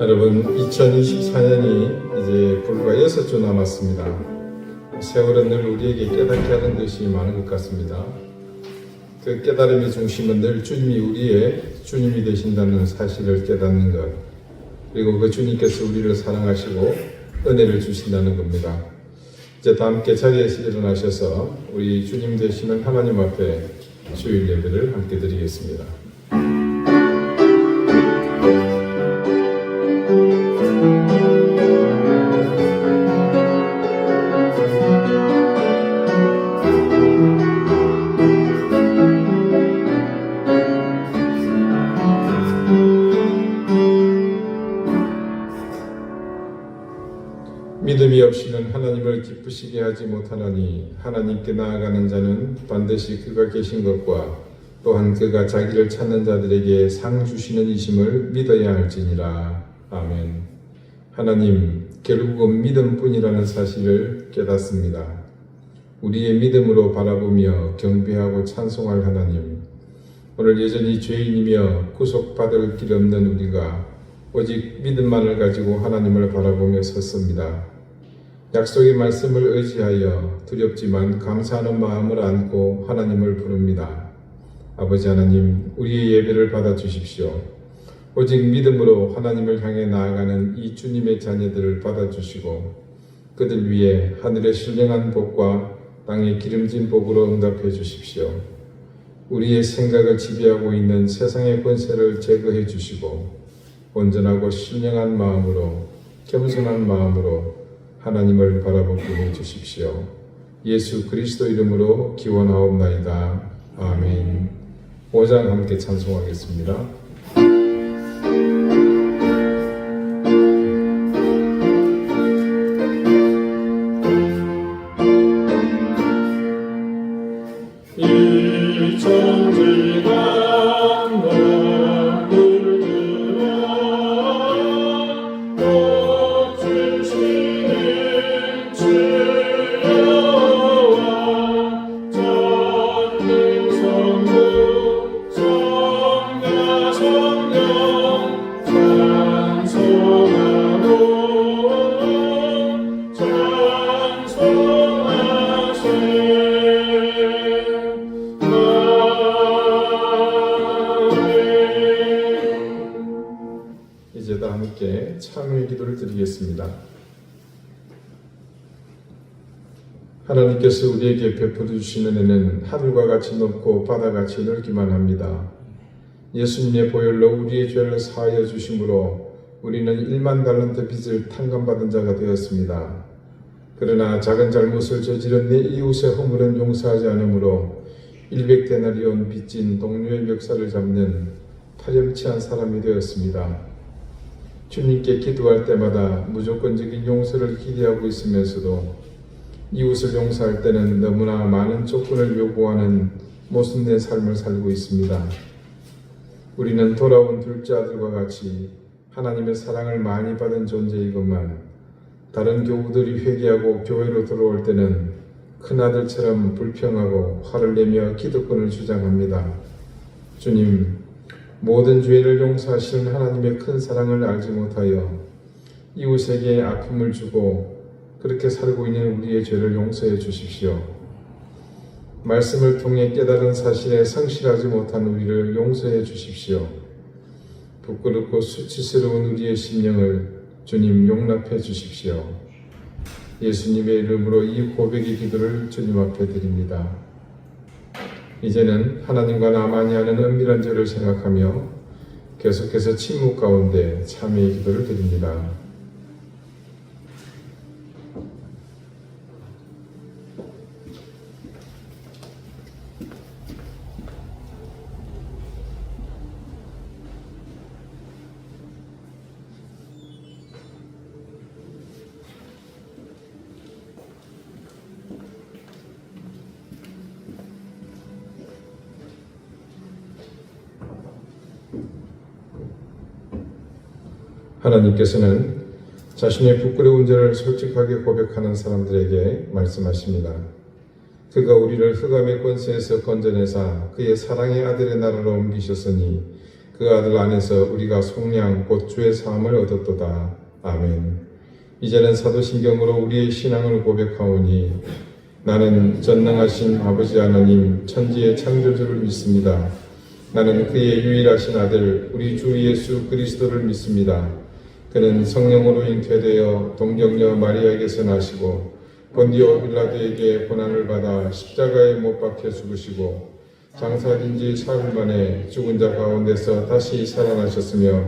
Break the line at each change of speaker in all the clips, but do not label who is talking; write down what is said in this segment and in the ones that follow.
여러분, 2024년이 이제 불과 6주 남았습니다. 세월은 늘 우리에게 깨닫게 하는 것이 많은 것 같습니다. 그 깨달음의 중심은 늘 주님이 우리의 주님이 되신다는 사실을 깨닫는 것, 그리고 그 주님께서 우리를 사랑하시고 은혜를 주신다는 겁니다. 이제 다 함께 자리에서 일어나셔서 우리 주님 되시는 하나님 앞에 주일 예배를 함께 드리겠습니다. 믿음이 없이는 하나님을 기쁘시게 하지 못하나니 하나님께 나아가는 자는 반드시 그가 계신 것과 또한 그가 자기를 찾는 자들에게 상 주시는 이심을 믿어야 할지니라. 아멘. 하나님, 결국은 믿음뿐이라는 사실을 깨닫습니다. 우리의 믿음으로 바라보며 경배하고 찬송할 하나님, 오늘 여전히 죄인이며 구속받을 길 없는 우리가 오직 믿음만을 가지고 하나님을 바라보며 섰습니다. 약속의 말씀을 의지하여 두렵지만 감사하는 마음을 안고 하나님을 부릅니다. 아버지 하나님, 우리의 예배를 받아주십시오. 오직 믿음으로 하나님을 향해 나아가는 이 주님의 자녀들을 받아주시고 그들 위해 하늘의 신령한 복과 땅의 기름진 복으로 응답해 주십시오. 우리의 생각을 지배하고 있는 세상의 권세를 제거해 주시고 온전하고 신령한 마음으로, 겸손한 마음으로 하나님을 바라보게 해 주십시오. 예수 그리스도 이름으로 기원하옵나이다. 아멘. 5장 함께 찬송하겠습니다. 이 천지가 이제 다 함께 참회의 기도를 드리겠습니다. 하나님께서 우리에게 베풀어 주시는 은혜는 하늘과 같이 높고 바다같이 넓기만 합니다. 예수님의 보혈로 우리의 죄를 사하여 주심으로 우리는 1만 달란트 빚을 탕감받은 자가 되었습니다. 그러나 작은 잘못을 저지른 내 이웃의 허물은 용서하지 않으므로 100데나리온 빚진 동료의 멱살을 잡는 파렴치한 사람이 되었습니다. 주님께 기도할 때마다 무조건적인 용서를 기대하고 있으면서도 이웃을 용서할 때는 너무나 많은 조건을 요구하는 모순된 삶을 살고 있습니다. 우리는 돌아온 둘째 아들과 같이 하나님의 사랑을 많이 받은 존재이건만 다른 교우들이 회개하고 교회로 들어올 때는 큰아들처럼 불평하고 화를 내며 기득권을 주장합니다. 주님, 모든 죄를 용서하시는 하나님의 큰 사랑을 알지 못하여 이웃에게 아픔을 주고 그렇게 살고 있는 우리의 죄를 용서해 주십시오. 말씀을 통해 깨달은 사실에 성실하지 못한 우리를 용서해 주십시오. 부끄럽고 수치스러운 우리의 심령을 주님 용납해 주십시오. 예수님의 이름으로 이 고백의 기도를 주님 앞에 드립니다. 이제는 하나님과 나만이 하는 은밀한 죄를 생각하며 계속해서 침묵 가운데 참회의 기도를 드립니다. 하나님께서는 자신의 부끄러운 죄를 솔직하게 고백하는 사람들에게 말씀하십니다. 그가 우리를 흑암의 권세에서 건져내사 그의 사랑의 아들의 나라로 옮기셨으니 그 아들 안에서 우리가 속량 곧 주의 사함을 얻었도다. 아멘. 이제는 사도신경으로 우리의 신앙을 고백하오니 나는 전능하신 아버지 하나님 천지의 창조주를 믿습니다. 나는 그의 유일하신 아들 우리 주 예수 그리스도를 믿습니다. 그는 성령으로 잉태되어 동정녀 마리아에게서 나시고 본디오 빌라도에게 고난을 받아 십자가에 못 박혀 죽으시고 장사된 지 사흘 만에 죽은 자 가운데서 다시 살아나셨으며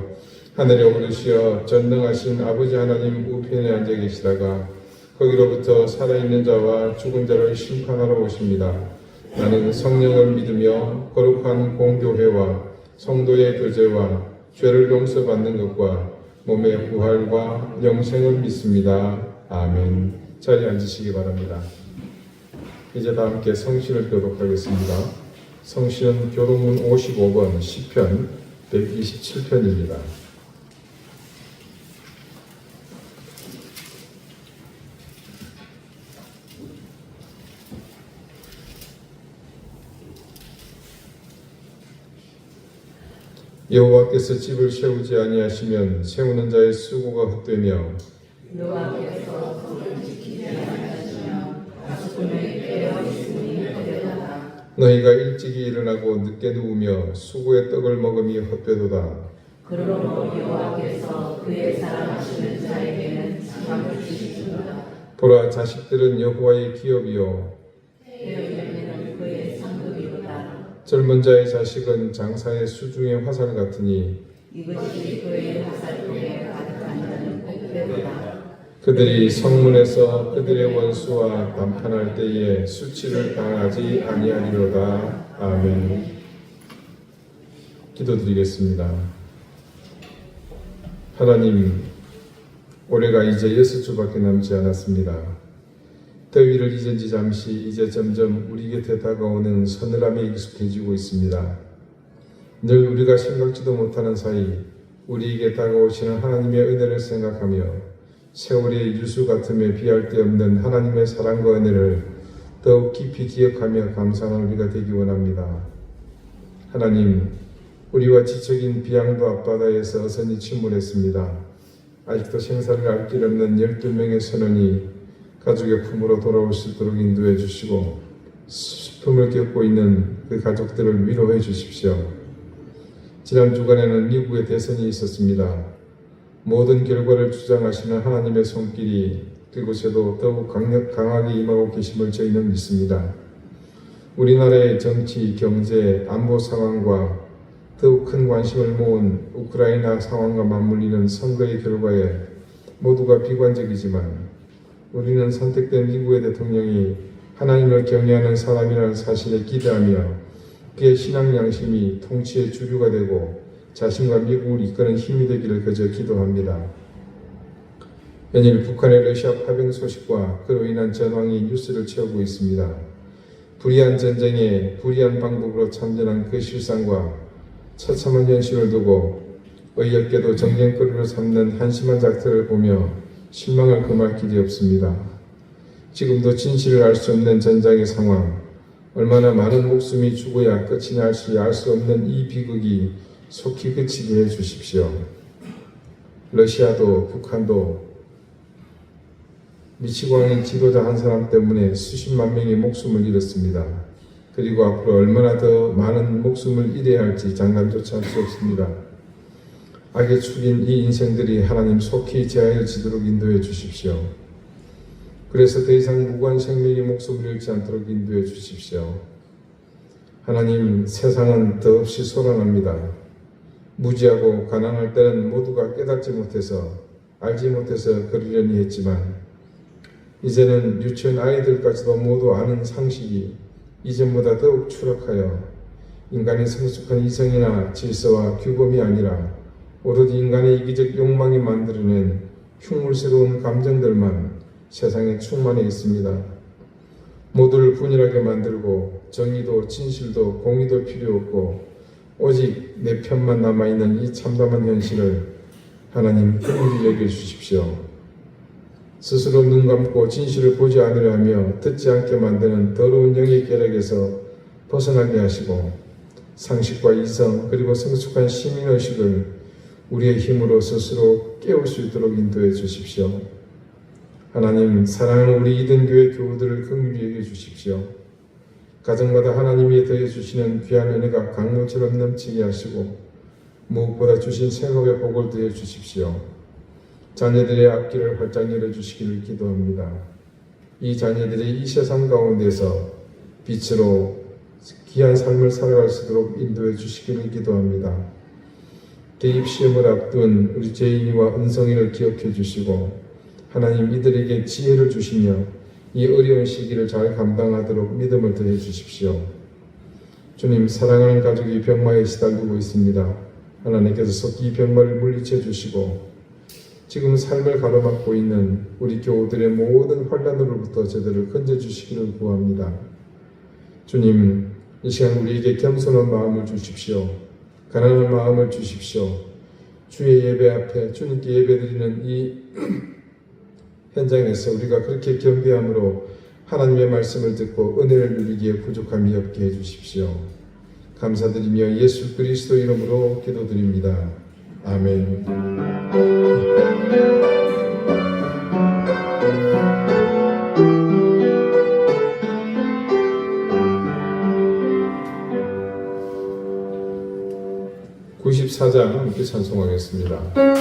하늘에 오르시어 전능하신 아버지 하나님 우편에 앉아 계시다가 거기로부터 살아있는 자와 죽은 자를 심판하러 오십니다. 나는 성령을 믿으며 거룩한 공교회와 성도의 교제와 죄를 용서받는 것과 몸의 부활과 영생을 믿습니다. 아멘. 자리에 앉으시기 바랍니다. 이제 다 함께 성신을 교독하겠습니다. 성신은 교독문 55번 시편 127편입니다. 여호와께서 집을 세우지 아니하시면 세우는 자의 수고가 헛되며
여호와께서 성을 지키지 아니하시면 가축분을 깨어 있으니 헛되도다.
너희가 일찍이 일어나고 늦게 누우며 수고의 떡을 먹음이 헛되도다.
그러므로 여호와께서 그의 사랑하시는 자에게는 상을 주시리로다.
보라, 자식들은 여호와의 기업이요
태어에게는 그의 상급이로다.
젊은 자의 자식은 장사의 수중의 화살 같으니
이것이 그의 화살통에 가득한 자는 복되도다.
그들이 성문에서 그들의 원수와 담판할 때에 수치를 당하지 아니하리로다. 아멘. 기도드리겠습니다. 하나님, 올해가 이제 6주밖에 남지 않았습니다. 더위를 잊은 지 잠시 이제 점점 우리 곁에 다가오는 서늘함에 익숙해지고 있습니다. 늘 우리가 생각지도 못하는 사이 우리에게 다가오시는 하나님의 은혜를 생각하며 세월의 유수 같음에 비할 데 없는 하나님의 사랑과 은혜를 더욱 깊이 기억하며 감사하는 우리가 되기 원합니다. 하나님, 우리와 지적인 비양도 앞바다에서 어선이 침몰했습니다. 아직도 생사를 알 길 없는 12명의 선원이 가족의 품으로 돌아올 수 있도록 인도해 주시고 슬픔을 겪고 있는 그 가족들을 위로해 주십시오. 지난 주간에는 미국의 대선이 있었습니다. 모든 결과를 주장하시는 하나님의 손길이 그곳에도 더욱 강하게 임하고 계심을 저희는 믿습니다. 우리나라의 정치, 경제, 안보 상황과 더욱 큰 관심을 모은 우크라이나 상황과 맞물리는 선거의 결과에 모두가 비관적이지만 우리는 선택된 미국의 대통령이 하나님을 경외하는 사람이라는 사실에 기대하며 그의 신앙 양심이 통치의 주류가 되고 자신과 미국을 이끄는 힘이 되기를 그저 기도합니다. 연일 북한의 러시아 파병 소식과 그로 인한 전황이 뉴스를 채우고 있습니다. 불의한 전쟁에 불의한 방법으로 참전한 그 실상과 처참한 현실을 두고 어이없게도 정쟁거리로 삼는 한심한 작태를 보며 실망을 금할 길이 없습니다. 지금도 진실을 알 수 없는 전장의 상황, 얼마나 많은 목숨이 죽어야 끝이 날지 알 수 없는 이 비극이 속히 그치게 해주십시오. 러시아도 북한도 미치광이 지도자 한 사람 때문에 수십만 명의 목숨을 잃었습니다. 그리고 앞으로 얼마나 더 많은 목숨을 잃어야 할지 장담조차 할 수 없습니다. 악에 축인 이 인생들이 하나님 속히 제하여지도록 인도해 주십시오. 그래서 더 이상 무고한 생명의 목숨을 잃지 않도록 인도해 주십시오. 하나님, 세상은 더없이 소란합니다. 무지하고 가난할 때는 모두가 깨닫지 못해서 알지 못해서 그러려니 했지만 이제는 유치원 아이들까지도 모두 아는 상식이 이전보다 더욱 추락하여 인간의 성숙한 이성이나 질서와 규범이 아니라 오로지 인간의 이기적 욕망이 만들어낸 흉물스러운 감정들만 세상에 충만해 있습니다. 모두를 분열하게 만들고 정의도 진실도 공의도 필요 없고 오직 내 편만 남아있는 이 참담한 현실을 하나님 긍휼히 여겨주십시오. 스스로 눈 감고 진실을 보지 않으려 하며 듣지 않게 만드는 더러운 영의 계략에서 벗어나게 하시고 상식과 이성 그리고 성숙한 시민의식을 우리의 힘으로 스스로 깨울 수 있도록 인도해 주십시오. 하나님, 사랑하는 우리 이든교회 교우들을 긍휼히 여겨 주십시오. 가정마다 하나님이 더해 주시는 귀한 은혜가 강물처럼 넘치게 하시고 무엇보다 주신 생업의 복을 더해 주십시오. 자녀들의 앞길을 활짝 열어주시기를 기도합니다. 이 자녀들이 이 세상 가운데서 빛으로 귀한 삶을 살아갈 수 있도록 인도해 주시기를 기도합니다. 대입시험을 앞둔 우리 제인이와 은성이를 기억해 주시고 하나님 이들에게 지혜를 주시며 이 어려운 시기를 잘 감당하도록 믿음을 더해 주십시오. 주님, 사랑하는 가족이 병마에 시달리고 있습니다. 하나님께서 속히 병마를 물리쳐 주시고 지금 삶을 가로막고 있는 우리 교우들의 모든 환난으로부터 저들을 건져주시기를 구합니다. 주님, 이 시간 우리에게 겸손한 마음을 주십시오. 가난한 마음을 주십시오. 주의 예배 앞에 주님께 예배드리는 이 현장에서 우리가 그렇게 겸비함으로 하나님의 말씀을 듣고 은혜를 누리기에 부족함이 없게 해주십시오. 감사드리며 예수 그리스도 이름으로 기도드립니다. 아멘. (94장) 함께 찬송하겠습니다.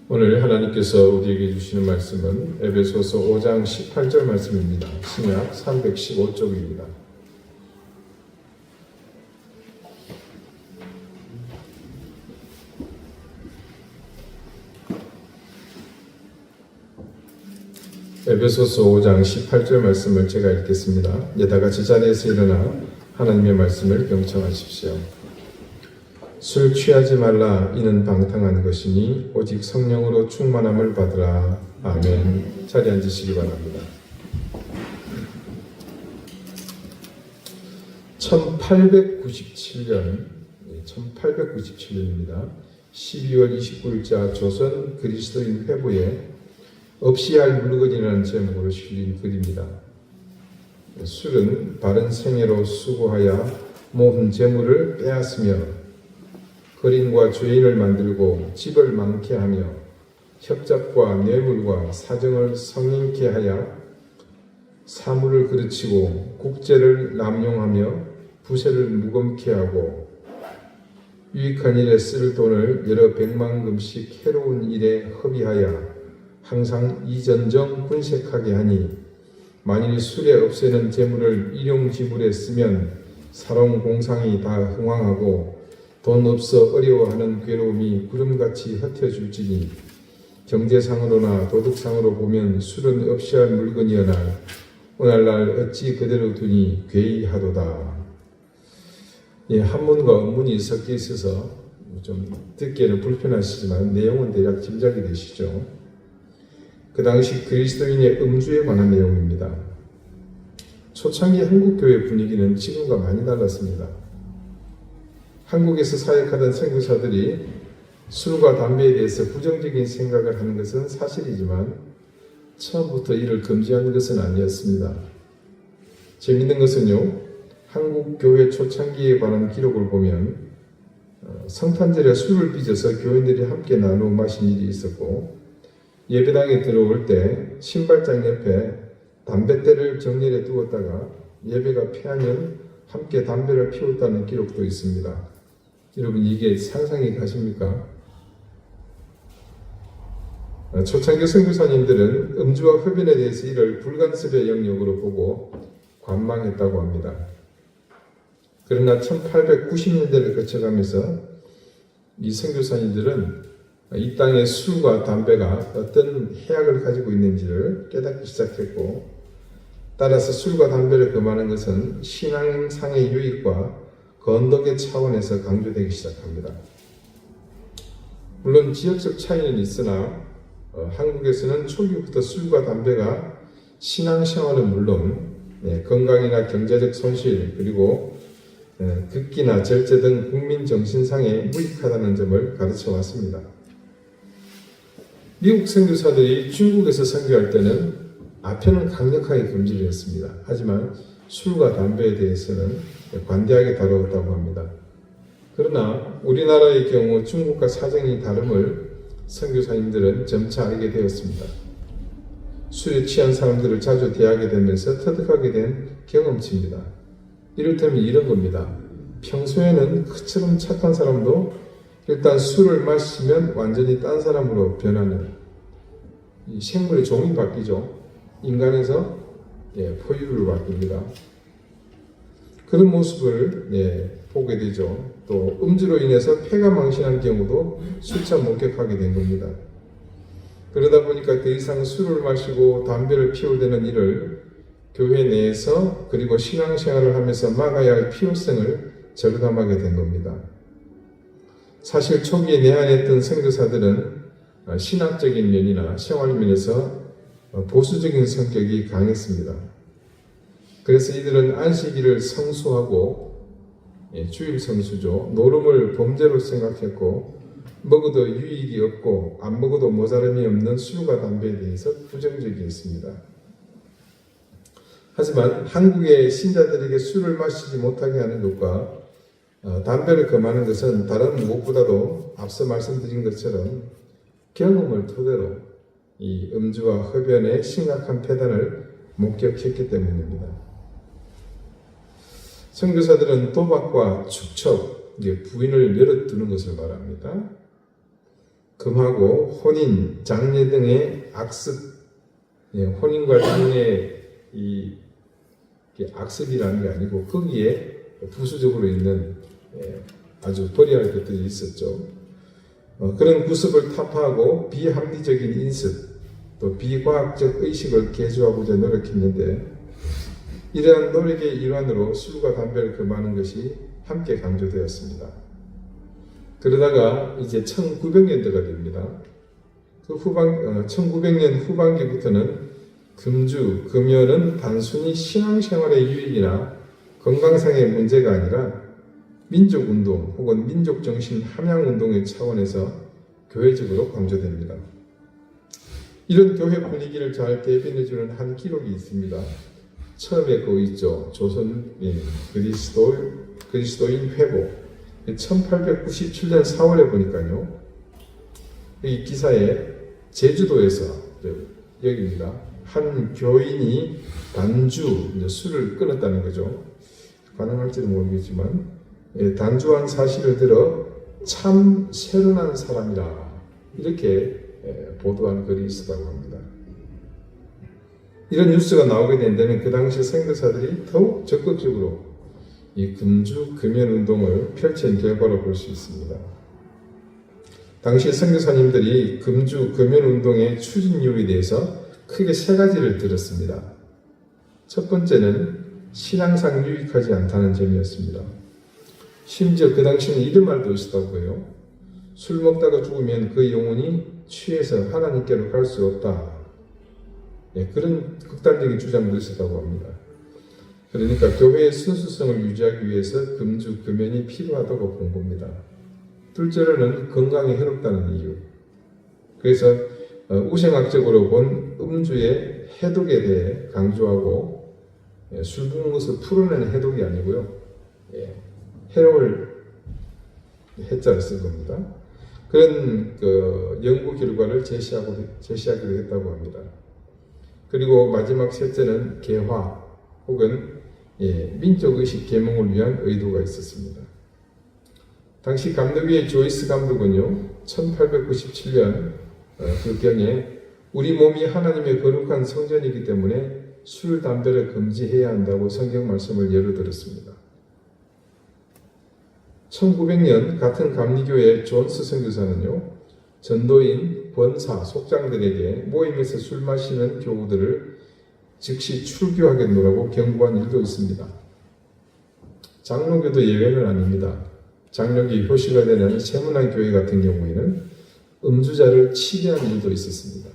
오늘 하나님께서 우리에게 주시는 말씀은 에베소서 5장 18절 말씀입니다. 신약 315쪽입니다. 에베소서 5장 18절 말씀을 제가 읽겠습니다. 다 같이 자리에서 일어나 하나님의 말씀을 경청하십시오. 술 취하지 말라. 이는 방탕한 것이니 오직 성령으로 충만함을 받으라. 아멘. 자리에 앉으시기 바랍니다. 1897년입니다. 12월 29일자 조선 그리스도인 회보에 없이 할 물건이라는 제목으로 실린 글입니다. 술은 바른 생애로 수고하여 모은 재물을 빼앗으며 거린과 죄인을 만들고 집을 망케 하며 협잡과 뇌물과 사정을 성인케 하여 사물을 그르치고 국제를 남용하며 부세를 무검케 하고 유익한 일에 쓸 돈을 여러 백만금씩 해로운 일에 허비하여 항상 이전정 분색하게 하니 만일 술에 없애는 재물을 일용지불에 쓰면 사롱공상이 다 흥황하고 돈 없어 어려워하는 괴로움이 구름같이 흩어질지니 경제상으로나 도덕상으로 보면 술은 없이 할 물건이어나 오늘날 어찌 그대로 두니 괴이하도다. 한문과 원문이 섞여 있어서 좀 듣기에는 불편하시지만 내용은 대략 짐작이 되시죠. 그 당시 그리스도인의 음주에 관한 내용입니다. 초창기 한국교회 분위기는 지금과 많이 달랐습니다. 한국에서 사역하던 선교사들이 술과 담배에 대해서 부정적인 생각을 하는 것은 사실이지만 처음부터 이를 금지하는 것은 아니었습니다. 재밌는 것은요, 한국교회 초창기에 관한 기록을 보면 성탄절에 술을 빚어서 교인들이 함께 나누어 마신 일이 있었고 예배당에 들어올 때 신발장 옆에 담뱃대를 정렬해 두었다가 예배가 패하면 함께 담배를 피웠다는 기록도 있습니다. 여러분 이게 상상이 가십니까? 초창기 선교사님들은 음주와 흡연에 대해서 이를 불간섭의 영역으로 보고 관망했다고 합니다. 그러나 1890년대를 거쳐가면서 이 선교사님들은 이 땅의 술과 담배가 어떤 해악을 가지고 있는지를 깨닫기 시작했고 따라서 술과 담배를 금하는 것은 신앙상의 유익과 건덕의 차원에서 강조되기 시작합니다. 물론 지역적 차이는 있으나 한국에서는 초기부터 술과 담배가 신앙생활은 물론 건강이나 경제적 손실 그리고 극기나 절제 등 국민 정신상에 무익하다는 점을 가르쳐 왔습니다. 미국 선교사들이 중국에서 선교할 때는 앞에는 강력하게 금지를 했습니다. 하지만 술과 담배에 대해서는 관대하게 다루었다고 합니다. 그러나 우리나라의 경우 중국과 사정이 다름을 선교사님들은 점차 알게 되었습니다. 술에 취한 사람들을 자주 대하게 되면서 터득하게 된 경험치입니다. 이를테면 이런 겁니다. 평소에는 그처럼 착한 사람도 일단 술을 마시면 완전히 딴 사람으로 변하는 이 생물의 종이 바뀌죠. 인간에서 포유류로 바뀝니다. 그런 모습을 보게 되죠. 또 음주로 인해서 폐가 망신한 경우도 수차 목격하게 된 겁니다. 그러다 보니까 더 이상 술을 마시고 담배를 피우려는 일을 교회 내에서 그리고 신앙생활을 하면서 막아야 할 필요성을 절감하게 된 겁니다. 사실 초기에 내한했던 선교사들은 신학적인 면이나 생활면에서 보수적인 성격이 강했습니다. 그래서 이들은 안식일을 성수하고 주일 성수죠. 노름을 범죄로 생각했고 먹어도 유익이 없고 안 먹어도 모자람이 없는 술과 담배에 대해서 부정적이었습니다. 하지만 한국의 신자들에게 술을 마시지 못하게 하는 것과 담배를 금하는 것은 다른 무엇보다도 앞서 말씀드린 것처럼 경험을 토대로 이 음주와 흡연의 심각한 폐단을 목격했기 때문입니다. 선교사들은 도박과 축척, 부인을 열어두는 것을 말합니다. 금하고 혼인, 장례 등의 악습, 혼인과 장례 이 악습이라는 게 아니고 거기에 부수적으로 있는 아주 버려야 할 것들이 있었죠. 그런 구습을 타파하고 비합리적인 인습, 또 비과학적 의식을 개조하고자 노력했는데 이러한 노력의 일환으로 술과 담배를 금하는 것이 함께 강조되었습니다. 그러다가 이제 1900년대가 됩니다. 1900년 후반기부터는 금주, 금연은 단순히 신앙생활의 유익이나 건강상의 문제가 아니라 민족운동 혹은 민족정신 함양운동의 차원에서 교회적으로 강조됩니다. 이런 교회 분위기를 잘 대변해주는 한 기록이 있습니다. 처음에 그거 있죠. 조선 그리스도인 회복. 1897년 4월에 보니까요. 이 기사에 제주도에서 여기입니다. 한 교인이 단주, 술을 끊었다는 거죠. 가능할지도 모르겠지만 단주한 사실을 들어 참 세련한 사람이라 이렇게 보도한 글이 있었다고 합니다. 이런 뉴스가 나오게 된다면 그 당시 선교사들이 더욱 적극적으로 이 금주 금연 운동을 펼친 결과로 볼 수 있습니다. 당시 선교사님들이 금주 금연 운동의 추진 이유에 대해서 크게 세 가지를 들었습니다. 첫 번째는 신앙상 유익하지 않다는 점이었습니다. 심지어 그 당시에는 이런 말도 있었다고 해요. 술 먹다가 죽으면 그 영혼이 취해서 하나님께로 갈 수 없다. 그런 극단적인 주장도 있었다고 합니다. 그러니까 교회의 순수성을 유지하기 위해서 금주, 금연이 필요하다고 본 겁니다. 둘째로는 건강에 해롭다는 이유. 그래서 우생학적으로 본 음주의 해독에 대해 강조하고 술 부은 것을 풀어내는 해독이 아니고요. 해로울 해자를 쓴 겁니다. 그런 연구 결과를 제시하기도 했다고 합니다. 그리고 마지막 셋째는 개화 혹은 민족의식 계몽을 위한 의도가 있었습니다. 당시 감독의 조이스 감독은요, 1897년 그 경에 우리 몸이 하나님의 거룩한 성전이기 때문에 술, 담배를 금지해야 한다고 성경 말씀을 예로 들었습니다. 1900년 같은 감리교회 존스 선교사는요, 전도인, 권사, 속장들에게 모임에서 술 마시는 교우들을 즉시 출교하겠노라고 경고한 일도 있습니다. 장로교도 예외는 아닙니다. 장로교 효시가 되는 세문안 교회 같은 경우에는 음주자를 치료한 일도 있었습니다.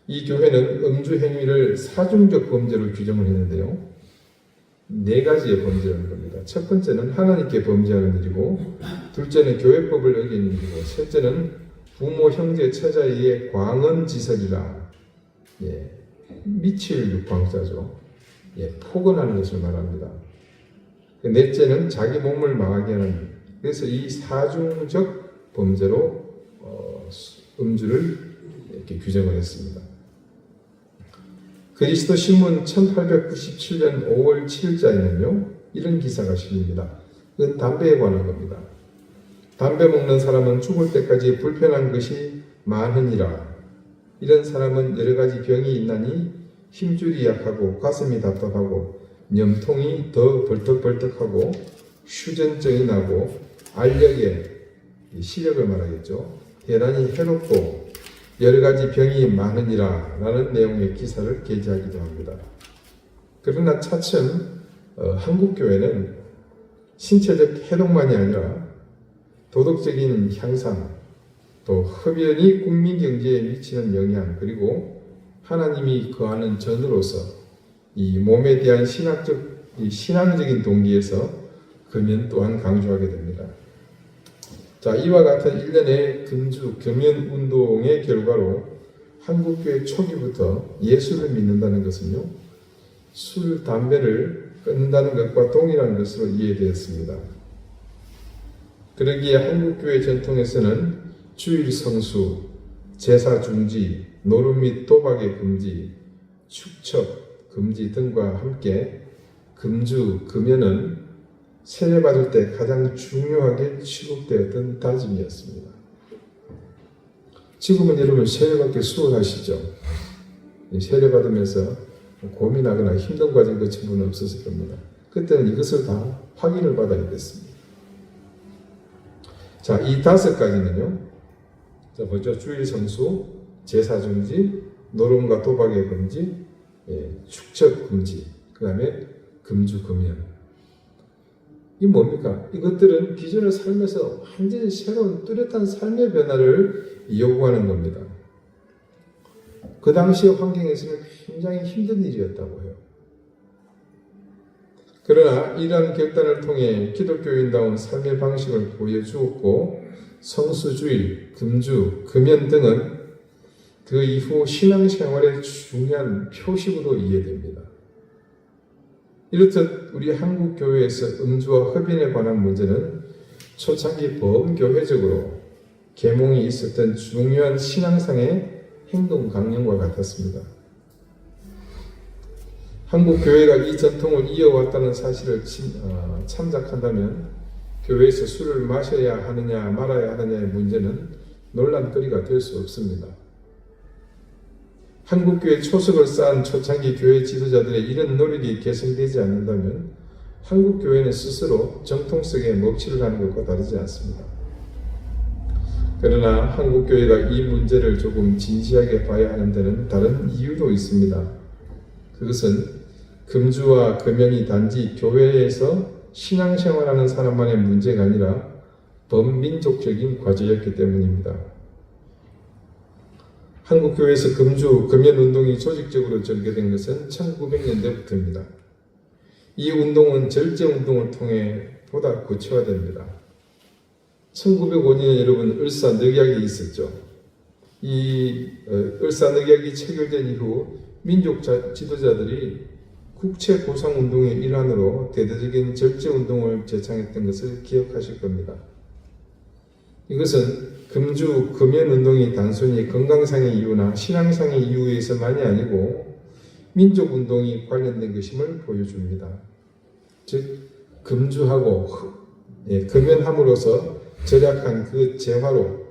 이 교회는 음주 행위를 사중적 범죄로 규정을 했는데요. 4가지의 범죄라는 겁니다. 첫 번째는 하나님께 범죄하는 일이고, 둘째는 교회법을 어기는 일이고, 셋째는 부모, 형제, 처자의 광언지설이라, 미칠 육광자죠. 폭언하는 것을 말합니다. 넷째는 자기 몸을 망하게 하는 일. 그래서 이 사중적 범죄로 음주를 이렇게 규정을 했습니다. 그리스도 신문 1897년 5월 7일자에는요, 이런 기사가 실립니다. 그건 담배에 관한 겁니다. 담배 먹는 사람은 죽을 때까지 불편한 것이 많으니라. 이런 사람은 여러 가지 병이 있나니 힘줄이 약하고 가슴이 답답하고 염통이 더 벌떡벌떡하고 휴전증이 나고 알력에 시력을 말하겠죠. 대단히 해롭고 여러 가지 병이 많으니라 라는 내용의 기사를 게재하기도 합니다. 그러나 차츰 한국교회는 신체적 해독만이 아니라 도덕적인 향상, 또 흡연이 국민 경제에 미치는 영향, 그리고 하나님이 거하는 전으로서 이 몸에 대한 신앙적인 동기에서 금연 또한 강조하게 됩니다. 자, 이와 같은 일련의 금주, 금연 운동의 결과로 한국교회 초기부터 예수를 믿는다는 것은요, 술, 담배를 끊는다는 것과 동일한 것으로 이해되었습니다. 그러기에 한국교회 전통에서는 주일 성수, 제사 중지, 노름 및 도박의 금지, 축척 금지 등과 함께 금주, 금연은 세례받을 때 가장 중요하게 취급되었던 다짐이었습니다. 지금은 여러분 세례받기 수월하시죠? 세례받으면서 고민하거나 힘든 과정 거친 분은 없었을 겁니다. 그때는 이것을 다 확인을 받아야 됐습니다. 자, 이 5가지는요. 자, 먼저 주일 성수, 제사 중지, 노름과 도박의 금지, 축적 금지, 그 다음에 금주 금연. 이 뭡니까? 이것들은 기존의 삶에서 완전히 새로운 뚜렷한 삶의 변화를 요구하는 겁니다. 그 당시의 환경에서는 굉장히 힘든 일이었다고 해요. 그러나 이러한 결단을 통해 기독교인다운 삶의 방식을 보여주었고 성수주일, 금주, 금연 등은 그 이후 신앙생활의 중요한 표식으로 이해됩니다. 이렇듯 우리 한국 교회에서 음주와 흡연에 관한 문제는 초창기 범교회적으로 계몽이 있었던 중요한 신앙상의 행동 강령과 같았습니다. 한국 교회가 이 전통을 이어왔다는 사실을 참작한다면 교회에서 술을 마셔야 하느냐 말아야 하느냐의 문제는 논란거리가 될 수 없습니다. 한국교회 초석을 쌓은 초창기 교회 지도자들의 이런 노력이 개선되지 않는다면 한국교회는 스스로 정통성에 먹칠을 하는 것과 다르지 않습니다. 그러나 한국교회가 이 문제를 조금 진지하게 봐야 하는 데는 다른 이유도 있습니다. 그것은 금주와 금연이 단지 교회에서 신앙생활하는 사람만의 문제가 아니라 범민족적인 과제였기 때문입니다. 한국교회에서 금주, 금연 운동이 조직적으로 전개된 것은 1900년대부터입니다. 이 운동은 절제운동을 통해 보다 구체화됩니다. 1905년에 여러분 을사늑약이 있었죠. 이 을사늑약이 체결된 이후 민족 지도자들이 국채 보상운동의 일환으로 대대적인 절제운동을 제창했던 것을 기억하실 겁니다. 이것은 금주, 금연운동이 단순히 건강상의 이유나 신앙상의 이유에서만이 아니고 민족운동이 관련된 것임을 보여줍니다. 즉 금주하고 금연함으로써 절약한 그 재화로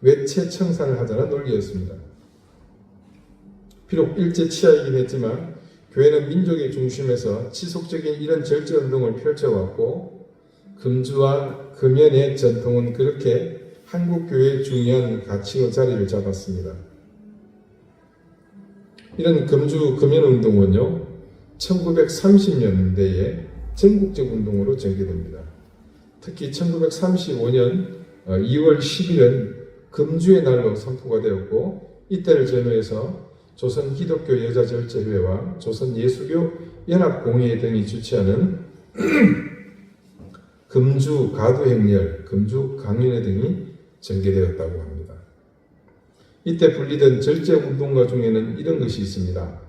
외체 청산을 하자는 논리였습니다. 비록 일제 치하이긴 했지만 교회는 민족의 중심에서 지속적인 이런 절제운동을 펼쳐왔고 금주와 금연의 전통은 그렇게 한국교회의 중요한 가치로 자리를 잡았습니다. 이런 금주, 금연운동은요 1930년대에 전국적 운동으로 전개됩니다. 특히 1935년 2월 10일은 금주의 날로 선포가 되었고 이때를 전후해서 조선 기독교 여자절제회와 조선 예수교 연합공회 등이 주최하는 금주 가두행렬, 금주 강연회 등이 전개되었다고 합니다. 이때 불리던 절제운동가 중에는 이런 것이 있습니다.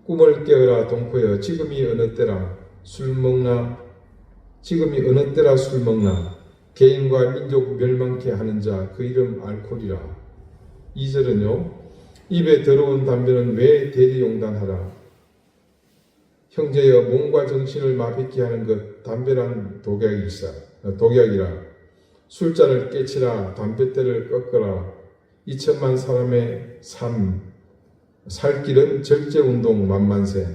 꿈을 깨어라 동포여 지금이 어느 때라 술 먹나 지금이 어느 때라 술 먹나 개인과 민족 멸망케 하는 자 그 이름 알코올이라. 2절은요. 입에 더러운 담배는 왜 대리용단하라. 형제여 몸과 정신을 마비케 하는 것 담배란 독약이라. 술잔을 깨치라 담뱃대를 꺾어라. 2천만 사람의 살 길은 절제운동 만만세.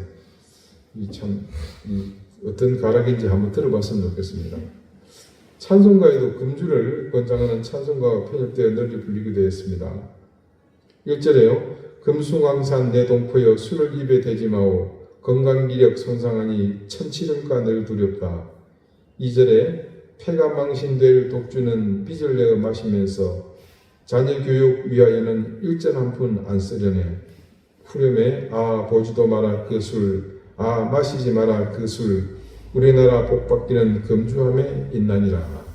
어떤 가락인지 한번 들어봤으면 좋겠습니다. 찬송가에도 금주를 권장하는 찬송가가 편입되어 널리 불리기도 했습니다. 1절에요. 금숭왕산 내 동포여 술을 입에 대지 마오. 건강기력 손상하니 천치름가 늘 두렵다. 2절에 폐가 망신될 독주는 빚을 내어 마시면서 자녀 교육 위하여는 일전 한 푼 안 쓰려네. 후렴에 보지도 마라 그 술, 마시지 마라 그 술, 우리나라 복받기는 금주함에 있나니라.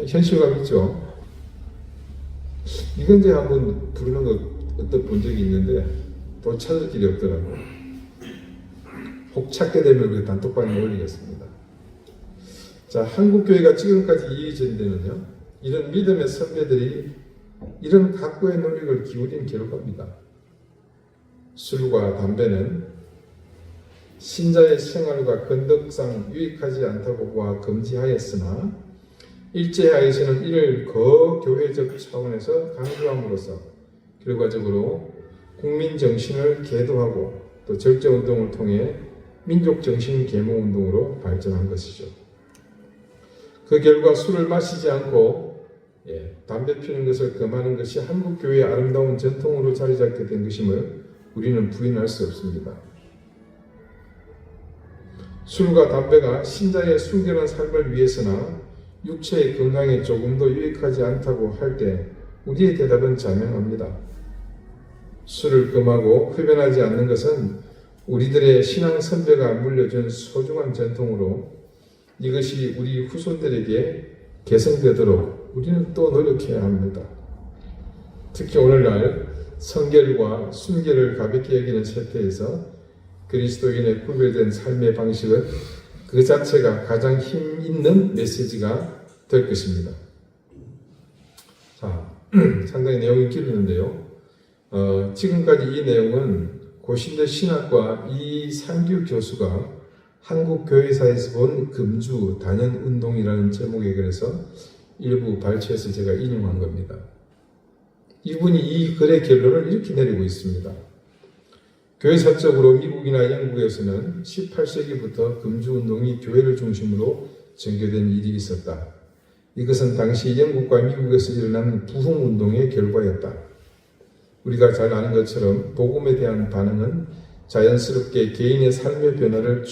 현실감 있죠? 이건 제가 한번 부르는 거 어떤 본 적이 있는데 또 찾을 길이 없더라고요. 혹 찾게 되면 그 단톡방에 올리겠습니다. 자, 한국교회가 지금까지 이어진 데는요, 이런 믿음의 선배들이 이런 각고의 노력을 기울인 결과입니다. 술과 담배는 신자의 생활과 건덕상 유익하지 않다고 보아 금지하였으나 일제하에서는 이를 거교회적 차원에서 강조함으로써 결과적으로 국민 정신을 계도하고 또 절제운동을 통해 민족정신 계몽운동으로 발전한 것이죠. 그 결과 술을 마시지 않고 담배 피우는 것을 금하는 것이 한국교회의 아름다운 전통으로 자리 잡게 된 것임을 우리는 부인할 수 없습니다. 술과 담배가 신자의 순결한 삶을 위해서나 육체의 건강에 조금도 유익하지 않다고 할 때 우리의 대답은 자명합니다. 술을 금하고 흡연하지 않는 것은 우리들의 신앙 선배가 물려준 소중한 전통으로 이것이 우리 후손들에게 개선되도록 우리는 또 노력해야 합니다. 특히 오늘날 성결과 순결을 가볍게 여기는 세태에서 그리스도인의 구별된 삶의 방식은 그 자체가 가장 힘 있는 메시지가 될 것입니다. 자, 상당히 내용이 길었는데요. 지금까지 이 내용은 고신대 신학과 이상규 교수가 한국교회사에서 본 금주 단연운동이라는 제목의 글에서 일부 발췌해서 제가 인용한 겁니다. 이분이 이 글의 결론을 이렇게 내리고 있습니다. 교회사적으로 미국이나 영국에서는 18세기부터 금주운동이 교회를 중심으로 전개된 일이 있었다. 이것은 당시 영국과 미국에서 일어난 부흥운동의 결과였다. 우리가 잘 아는 것처럼 복음에 대한 반응은 자연스럽게 개인의 삶의 변화를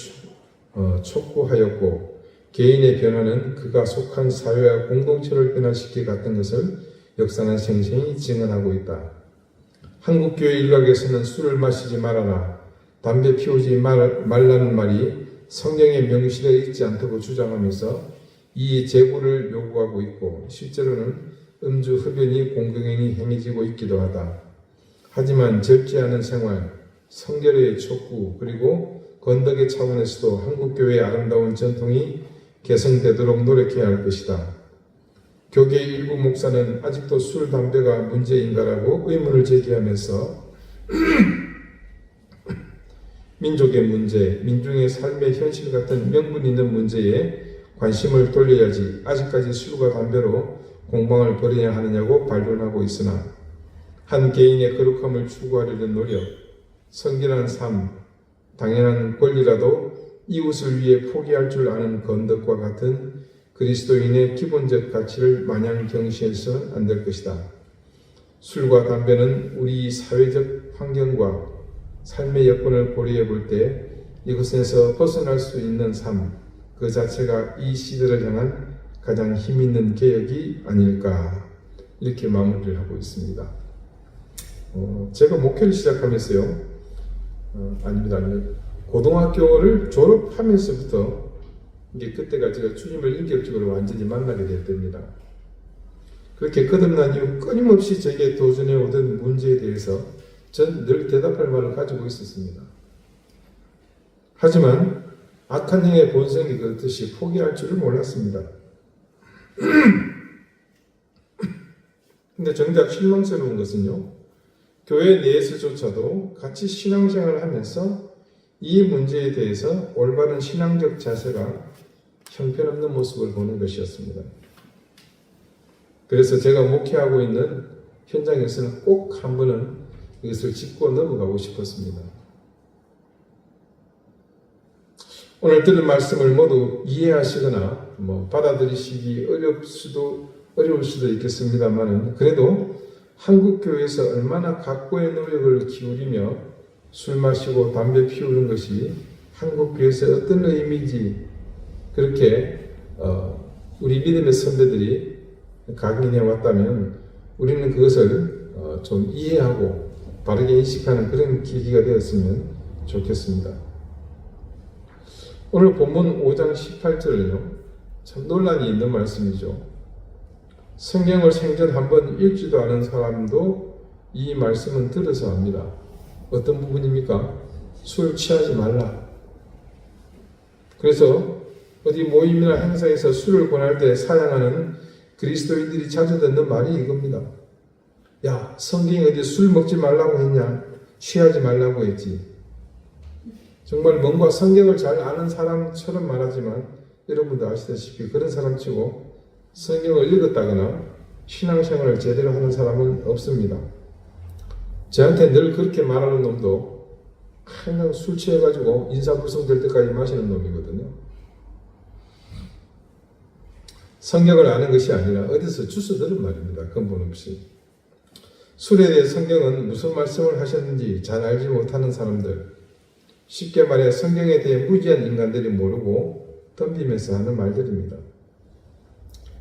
촉구하였고 개인의 변화는 그가 속한 사회와 공동체를 변화시켜 갔던 것을 역사는 생생히 증언하고 있다. 한국교회 일각에서는 술을 마시지 말아라, 담배 피우지 말라는 말이 성경의 명시되어 있지 않다고 주장하면서 이 제고를 요구하고 있고 실제로는 음주 흡연이 공공연히 행해지고 있기도 하다. 하지만 젊지 않은 생활, 성결의 촉구 그리고 건덕의 차원에서도 한국교회의 아름다운 전통이 개선되도록 노력해야 할 것이다. 교계 일부 목사는 아직도 술, 담배가 문제인가라고 의문을 제기하면서 민족의 문제, 민중의 삶의 현실 같은 명분 있는 문제에 관심을 돌려야지 아직까지 술과 담배로 공방을 벌여야 하느냐고 반론하고 있으나 한 개인의 거룩함을 추구하려는 노력, 성결한 삶, 당연한 권리라도 이웃을 위해 포기할 줄 아는 건덕과 같은 그리스도인의 기본적 가치를 마냥 경시해서는 안 될 것이다. 술과 담배는 우리 사회적 환경과 삶의 여건을 고려해 볼 때 이것에서 벗어날 수 있는 삶, 그 자체가 이 시대를 향한 가장 힘있는 개혁이 아닐까 이렇게 마무리를 하고 있습니다. 제가 목회를 시작하면서요, 아닙니다. 고등학교를 졸업하면서부터 이게 그때가 제가 주님을 인격적으로 완전히 만나게 됐답니다. 그렇게 거듭난 이후 끊임없이 제게 도전해 오던 문제에 대해서 전 늘 대답할 말을 가지고 있었습니다. 하지만 악한 행의 본성이 그렇듯이 포기할 줄을 몰랐습니다. 근데 정작 실망스러운 것은요, 교회 내에서조차도 같이 신앙생활을 하면서 이 문제에 대해서 올바른 신앙적 자세가 형편없는 모습을 보는 것이었습니다. 그래서 제가 목회하고 있는 현장에서는 꼭 한 번은 이것을 짚고 넘어가고 싶었습니다. 오늘 들은 말씀을 모두 이해하시거나 받아들이시기 어려울 수도 있겠습니다만 그래도 한국교회에서 얼마나 각고의 노력을 기울이며 술 마시고 담배 피우는 것이 한국교회에서 어떤 의미인지 그렇게 우리 믿음의 선배들이 각인해 왔다면 우리는 그것을 좀 이해하고 바르게 인식하는 그런 계기가 되었으면 좋겠습니다. 오늘 본문 5장 18절은요, 참 논란이 있는 말씀이죠. 성경을 생전 한번 읽지도 않은 사람도 이 말씀은 들어서 압니다. 어떤 부분입니까? 술 취하지 말라. 그래서 어디 모임이나 행사에서 술을 권할 때 사양하는 그리스도인들이 자주 듣는 말이 이겁니다. 야, 성경이 어디 술 먹지 말라고 했냐? 취하지 말라고 했지. 정말 뭔가 성경을 잘 아는 사람처럼 말하지만 여러분도 아시다시피 그런 사람치고 성경을 읽었다거나 신앙생활을 제대로 하는 사람은 없습니다. 저한테 늘 그렇게 말하는 놈도 항상 술 취해가지고 인사불성 될 때까지 마시는 놈이거든요. 성경을 아는 것이 아니라 어디서 주워 들은 말입니다. 근본 없이. 술에 대해 성경은 무슨 말씀을 하셨는지 잘 알지 못하는 사람들, 쉽게 말해 성경에 대해 무지한 인간들이 모르고 덤비면서 하는 말들입니다.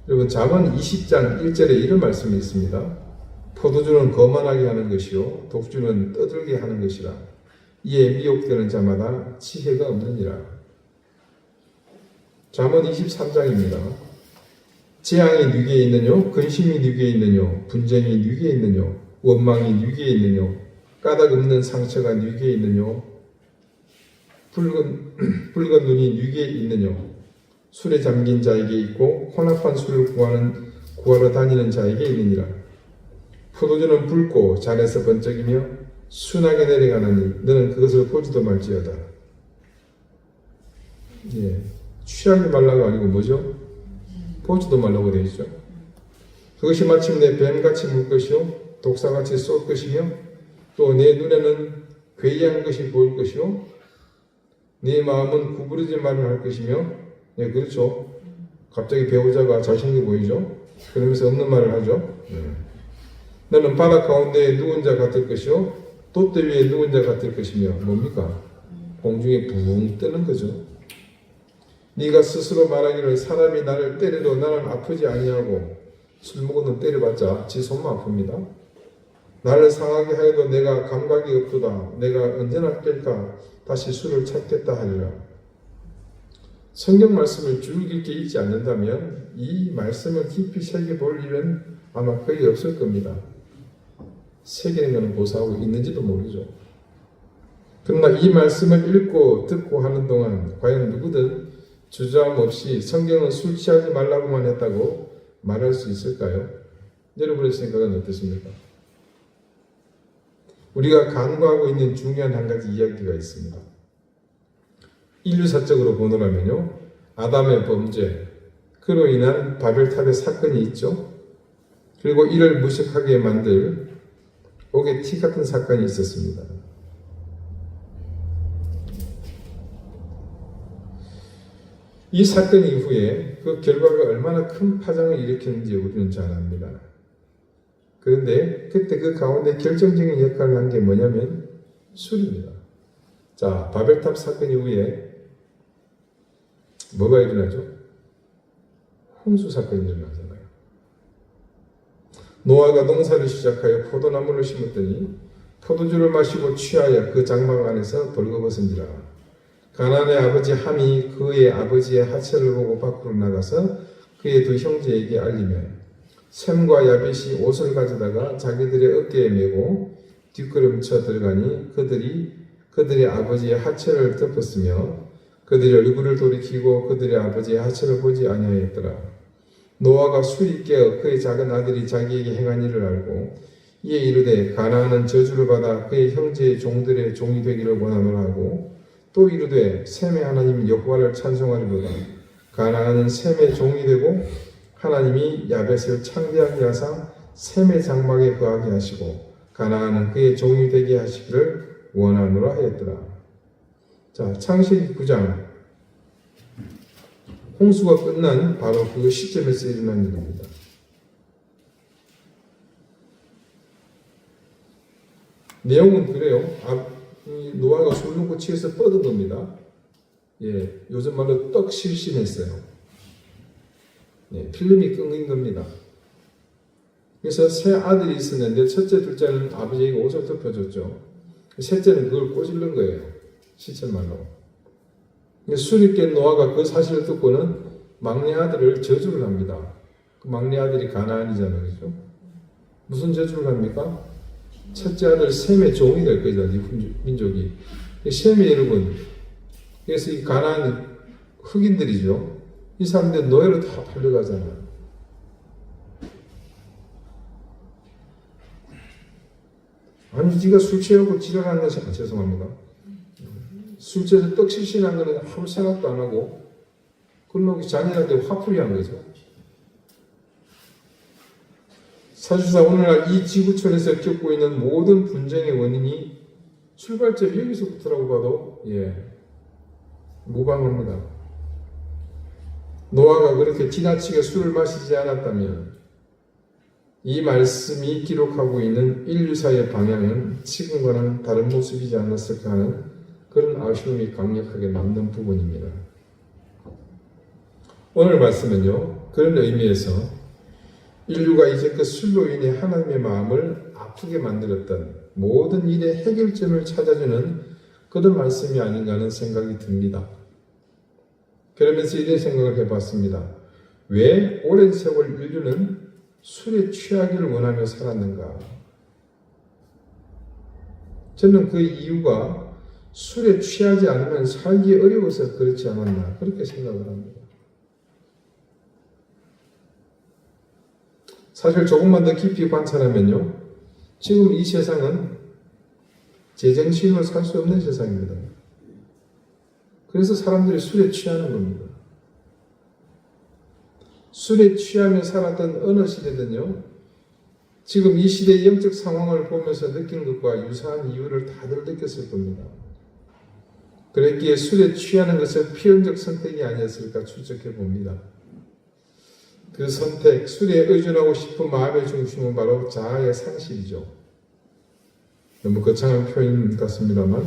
여러분, 잠언 20장 1절에 이런 말씀이 있습니다. 포도주는 거만하게 하는 것이요 독주는 떠들게 하는 것이라. 이에 미혹되는 자마다 지혜가 없느니라. 잠언 23장입니다. 재앙이 누구에 있느뇨? 근심이 누구에 있느뇨? 분쟁이 누구에 있느뇨? 원망이 누구에 있느뇨? 까닭 없는 상처가 누구에 있느뇨? 붉은 눈이 누구에 있느뇨? 술에 잠긴 자에게 있고 혼합한 술을 구하러 다니는 자에게 있느니라. 포도주는 붉고 잔에서 번쩍이며 순하게 내려가느니 너는 그것을 보지도 말지어다. 예, 취하지 말라고 아니고 뭐죠? 보지도 말라고 되어 있죠. 그것이 마침내 뱀같이 물 것이요 독사같이 쏠 것이며 또 내 눈에는 괴이한 것이 보일 것이요 네 마음은 구부러진 말을 할 것이며. 예, 그렇죠. 갑자기 배우자가 잘생겨 보이죠. 그러면서 없는 말을 하죠. 너는 바다 가운데에 누운 자 같을 것이요 돛대 위에 누운 자 같을 것이며. 뭡니까? 공중에 붕 뜨는 거죠. 네가 스스로 말하기를 사람이 나를 때려도 나는 아프지 아니하고 술 먹은 놈 때려봤자 지 손만 아픕니다. 나를 상하게 하여도 내가 감각이 없도다. 내가 언제나 깰까 다시 술을 찾겠다 하리라. 성경 말씀을 줄 깊게 읽지 않는다면 이 말씀을 깊이 새겨볼 일은 아마 거의 없을 겁니다. 새기는 것은 고사하고 있는지도 모르죠. 그러나 이 말씀을 읽고 듣고 하는 동안 과연 누구든 주저함 없이 성경은 술 취하지 말라고만 했다고 말할 수 있을까요? 여러분의 생각은 어떻습니까? 우리가 간과하고 있는 중요한 한 가지 이야기가 있습니다. 인류사적으로 보노라면요, 아담의 범죄, 그로 인한 바벨탑의 사건이 있죠. 그리고 이를 무식하게 만들 옥의 티 같은 사건이 있었습니다. 이 사건 이후에 그 결과가 얼마나 큰 파장을 일으켰는지 우리는 잘 압니다. 그런데 그때 그 가운데 결정적인 역할을 한 게 뭐냐면 술입니다. 자, 바벨탑 사건 이후에 뭐가 일어나죠? 홍수 사건이 일어나잖아요. 노아가 농사를 시작하여 포도나무를 심었더니 포도주를 마시고 취하여 그 장막 안에서 벌거벗은지라. 가나안의 아버지 함이 그의 아버지의 하체를 보고 밖으로 나가서 그의 두 형제에게 알리며 셈과 야벳이 옷을 가져다가 자기들의 어깨에 메고 뒷걸음쳐 들어가니 그들의 아버지의 하체를 덮었으며 그들의 얼굴을 돌이키고 그들의 아버지의 하체를 보지 아니하였더라. 노아가 술이 깨어 그의 작은 아들이 자기에게 행한 일을 알고 이에 이르되 가나안은 저주를 받아 그의 형제의 종들의 종이 되기를 원하노라 하고 또 이르되 셈의 하나님 여호와를 찬송하리로다. 가나안은 셈의 종이 되고 하나님이 야벳을 창대하게 하사 셈의 장막에 거하게 하시고 가나안은 그의 종이 되게 하시기를 원하노라 하였더라. 자, 창세기 9장 홍수가 끝난 바로 그 시점에서 일어난 일입니다. 내용은 그래요. 노아가 술 먹고 취해서 뻗은 겁니다. 예, 요즘 말로 떡 실신했어요. 예, 필름이 끊긴 겁니다. 그래서 세 아들이 있었는데 첫째, 둘째는 아버지에게 옷을 덮어줬죠. 셋째는 그걸 꼬질른 거예요. 시체말로. 술이 깬 노아가 그 사실을 듣고는 막내 아들을 저주를 합니다. 그 막내 아들이 가나안이잖아요. 그렇죠? 무슨 저주를 합니까? 첫째 아들 셈의 종이 될 거죠. 민족이. 셈이 여러분. 그래서 이 가나안 흑인들이죠. 이 사람들 노예로 다 팔려가잖아요. 아니, 네가 술 취하고 지랄하는 것이 죄송합니다. 술 취해서 떡실신한 거는 아무 생각도 안 하고 그러면 자녀한테 화풀이 한 거죠. 사실상 오늘날 이 지구촌에서 겪고 있는 모든 분쟁의 원인이 출발점이 여기서부터라고 봐도 무방합니다. 노아가 그렇게 지나치게 술을 마시지 않았다면 이 말씀이 기록하고 있는 인류사의 방향은 지금과는 다른 모습이지 않았을까 하는 그런 아쉬움이 강력하게 남는 부분입니다. 오늘 말씀은요, 그런 의미에서 인류가 이제껏 술로 인해 하나님의 마음을 아프게 만들었던 모든 일의 해결점을 찾아주는 그런 말씀이 아닌가 하는 생각이 듭니다. 그러면서 이런 생각을 해봤습니다. 왜 오랜 세월 인류는 술에 취하기를 원하며 살았는가? 저는 그 이유가 술에 취하지 않으면 살기 어려워서 그렇지 않았나 그렇게 생각을 합니다. 사실 조금만 더 깊이 관찰하면요, 지금 이 세상은 제정신으로 살 수 없는 세상입니다. 그래서 사람들이 술에 취하는 겁니다. 술에 취하며 살았던 어느 시대든요, 지금 이 시대의 영적 상황을 보면서 느낀 것과 유사한 이유를 다들 느꼈을 겁니다. 그랬기에 술에 취하는 것은 필연적 선택이 아니었을까 추측해 봅니다. 그 선택, 술에 의존하고 싶은 마음의 중심은 바로 자아의 상실이죠. 너무 거창한 표현 같습니다만,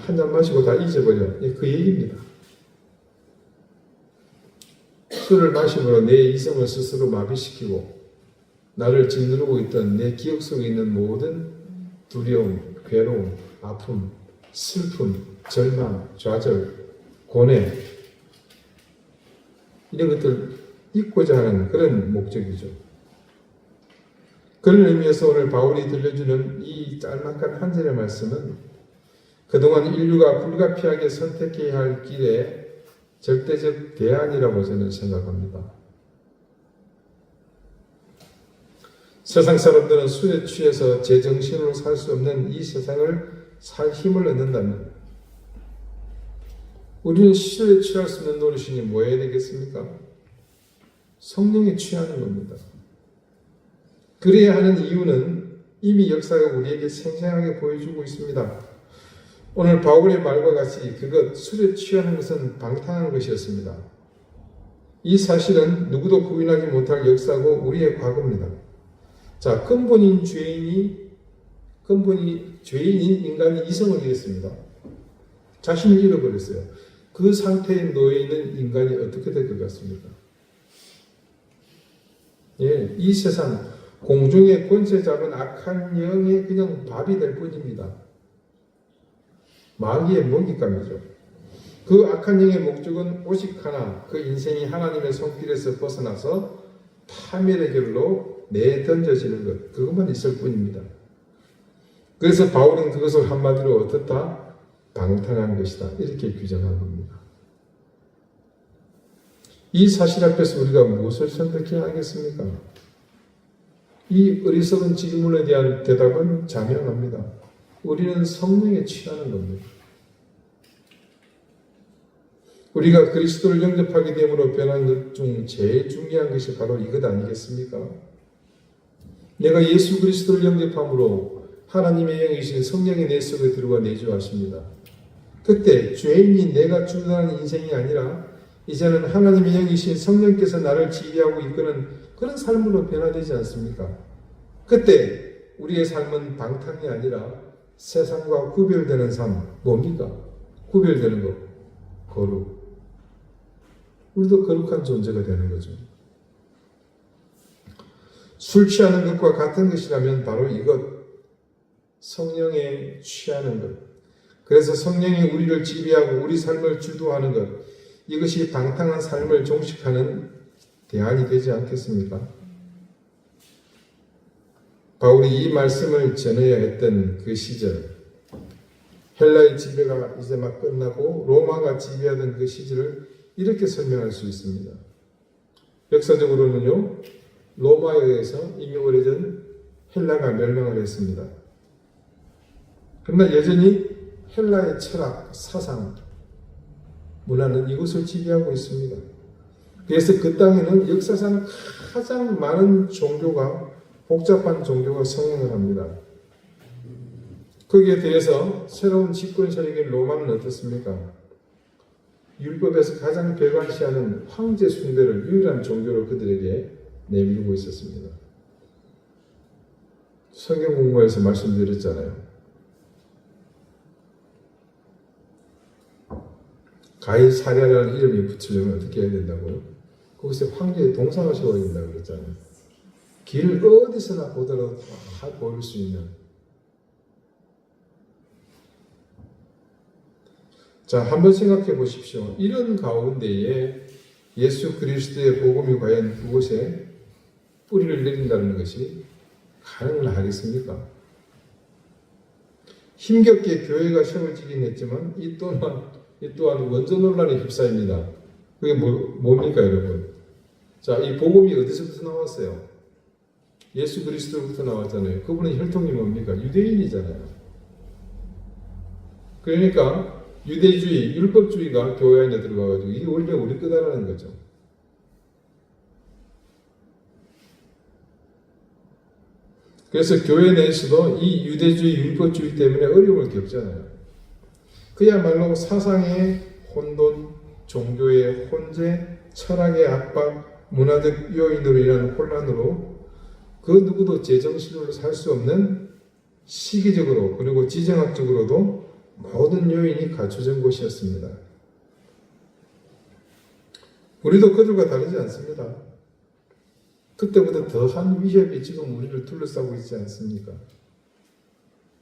한 잔 마시고 다 잊어버려. 그 얘기입니다. 술을 마심으로 내 이성을 스스로 마비시키고 나를 짓누르고 있던 내 기억 속에 있는 모든 두려움, 괴로움, 아픔, 슬픔, 절망, 좌절, 고뇌 이런 것들 잊고자 하는 그런 목적이죠. 그런 의미에서 오늘 바울이 들려주는 이 짤막한 한 절의 말씀은 그동안 인류가 불가피하게 선택해야 할 길의 절대적 대안이라고 저는 생각합니다. 세상 사람들은 술에 취해서 제정신으로 살 수 없는 이 세상을 살 힘을 얻는다면 우리는 술에 취할 수 있는 노릇이니 뭐 해야 되겠습니까? 성령에 취하는 겁니다. 그래야 하는 이유는 이미 역사가 우리에게 생생하게 보여주고 있습니다. 오늘 바울의 말과 같이 그것, 술에 취하는 것은 방탕한 것이었습니다. 이 사실은 누구도 부인하지 못할 역사고 우리의 과거입니다. 자, 근본인 죄인인 인간이 이성을 잃었습니다. 자신을 잃어버렸어요. 그 상태에 놓여 있는 인간이 어떻게 될 것 같습니까? 이 세상 공중의 권세 잡은 악한 영의 그냥 밥이 될 뿐입니다. 마귀의 먹잇감이죠. 그 악한 영의 목적은 오직 하나, 그 인생이 하나님의 손길에서 벗어나서 파멸의 길로 내던져지는 것, 그것만 있을 뿐입니다. 그래서 바울은 그것을 한마디로 어떻다? 방탕한 것이다. 이렇게 규정한 겁니다. 이 사실 앞에서 우리가 무엇을 선택해야 하겠습니까? 이 어리석은 질문에 대한 대답은 자명합니다. 우리는 성령에 취하는 겁니다. 우리가 그리스도를 영접하게 됨으로 변한 것 중 제일 중요한 것이 바로 이것 아니겠습니까? 내가 예수 그리스도를 영접함으로 하나님의 영이신 성령이 내 속에 들어와 내주하십니다. 그때 죄인이 내가 주도하는 인생이 아니라 이제는 하나님의 영이신 성령께서 나를 지휘하고 이끄는 그런 삶으로 변화되지 않습니까? 그때 우리의 삶은 방탕이 아니라 세상과 구별되는 삶, 뭡니까? 구별되는 것, 거룩. 우리도 거룩한 존재가 되는 거죠. 술 취하는 것과 같은 것이라면 바로 이것, 성령에 취하는 것. 그래서 성령이 우리를 지배하고 우리 삶을 주도하는 것, 이것이 방탕한 삶을 종식하는 대안이 되지 않겠습니까? 바울이 이 말씀을 전해야 했던 그 시절, 헬라의 지배가 이제 막 끝나고 로마가 지배하던 그 시절을 이렇게 설명할 수 있습니다. 역사적으로는요, 로마에 의해서 이미 오래전 헬라가 멸망을 했습니다. 그러나 여전히 헬라의 철학, 사상, 문화는 이곳을 지배하고 있습니다. 그래서 그 땅에는 역사상 가장 많은 종교가, 복잡한 종교가 성행을 합니다. 거기에 대해서 새로운 집권 세력인 로마는 어떻습니까? 율법에서 가장 배관시하는 황제 숭배를 유일한 종교로 그들에게 내밀고 있었습니다. 성경 공부에서 말씀드렸잖아요. 가이사랴라는 이름이 붙이려면 어떻게 해야 된다고요? 거기서 황제의 동상을 세워야 된다고 그랬잖아요. 길 어디서나 보더라도 다 보일 수 있는. 자, 한번 생각해 보십시오. 이런 가운데에 예수 그리스도의 복음이 과연 그곳에 뿌리를 내린다는 것이 가능을 하겠습니까? 힘겹게 교회가 세워지긴 했지만 이 또한 원조 논란에 휩싸입니다. 그게 뭡니까 여러분? 자, 이 복음이 어디서부터 나왔어요? 예수 그리스도부터 나왔잖아요. 그분은 혈통이 뭡니까? 유대인이잖아요. 그러니까 유대주의, 율법주의가 교회 안에 들어가가지고 이게 원래 우리 거다라는 거죠. 그래서 교회 내에서도 이 유대주의, 율법주의 때문에 어려움을 겪잖아요. 그야말로 사상의 혼돈, 종교의 혼재, 철학의 압박, 문화적 요인으로 인한 혼란으로 그 누구도 제정신으로 살 수 없는 시기적으로 그리고 지정학적으로도 모든 요인이 갖춰진 곳이었습니다. 우리도 그들과 다르지 않습니다. 그때보다 더한 위협이 지금 우리를 둘러싸고 있지 않습니까?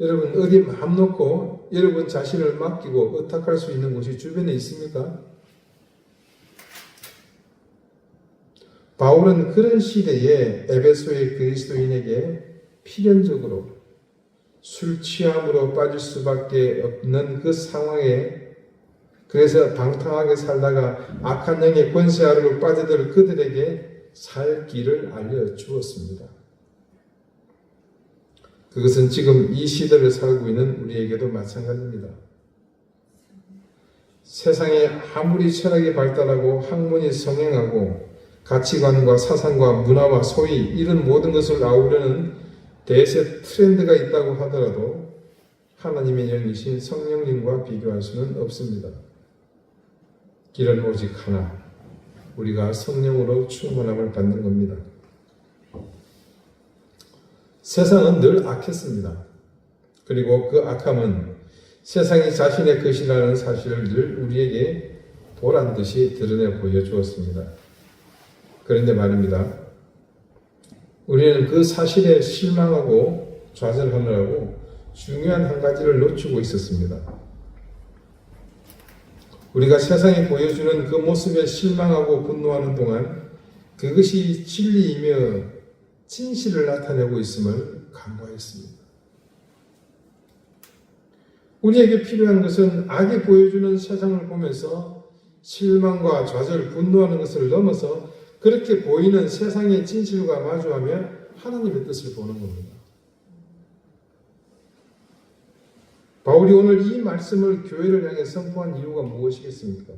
여러분 어디 마음 놓고 여러분 자신을 맡기고 의탁할 수 있는 곳이 주변에 있습니까? 바울은 그런 시대에 에베소의 그리스도인에게 필연적으로 술 취함으로 빠질 수밖에 없는 그 상황에 그래서 방탕하게 살다가 악한 영의 권세 아래로 빠져들 그들에게 살 길을 알려주었습니다. 그것은 지금 이 시대를 살고 있는 우리에게도 마찬가지입니다. 세상에 아무리 철학이 발달하고 학문이 성행하고 가치관과 사상과 문화와 소위 이런 모든 것을 아우르는 대세 트렌드가 있다고 하더라도 하나님의 영이신 성령님과 비교할 수는 없습니다. 길은 오직 하나, 우리가 성령으로 충만함을 받는 겁니다. 세상은 늘 악했습니다. 그리고 그 악함은 세상이 자신의 것이라는 사실을 늘 우리에게 보란듯이 드러내 보여주었습니다. 그런데 말입니다. 우리는 그 사실에 실망하고 좌절하느라고 중요한 한 가지를 놓치고 있었습니다. 우리가 세상이 보여주는 그 모습에 실망하고 분노하는 동안 그것이 진리이며 진실을 나타내고 있음을 간과했습니다. 우리에게 필요한 것은 악이 보여주는 세상을 보면서 실망과 좌절, 분노하는 것을 넘어서 그렇게 보이는 세상의 진실과 마주하며 하나님의 뜻을 보는 겁니다. 바울이 오늘 이 말씀을 교회를 향해 선포한 이유가 무엇이겠습니까?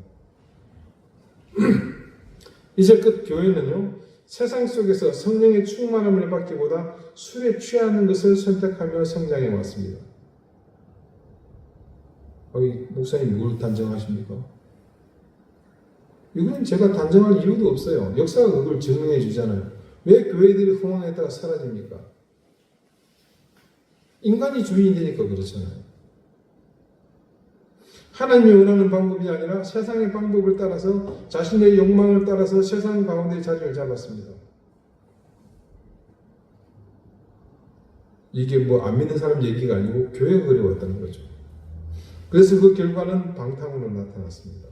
이제 끝 교회는요, 세상 속에서 성령의 충만함을 받기보다 술에 취하는 것을 선택하며 성장해 왔습니다. 목사님 누굴 단정하십니까? 이건 제가 단정할 이유도 없어요. 역사가 그걸 증명해 주잖아요. 왜 교회들이 흥황했다가 사라집니까? 인간이 주인이 되니까 그렇잖아요. 하나님이 원하는 방법이 아니라 세상의 방법을 따라서 자신의 욕망을 따라서 세상 가운데 자리를 잡았습니다. 이게 안 믿는 사람 얘기가 아니고 교회가 그래왔다는 거죠. 그래서 그 결과는 방탕으로 나타났습니다.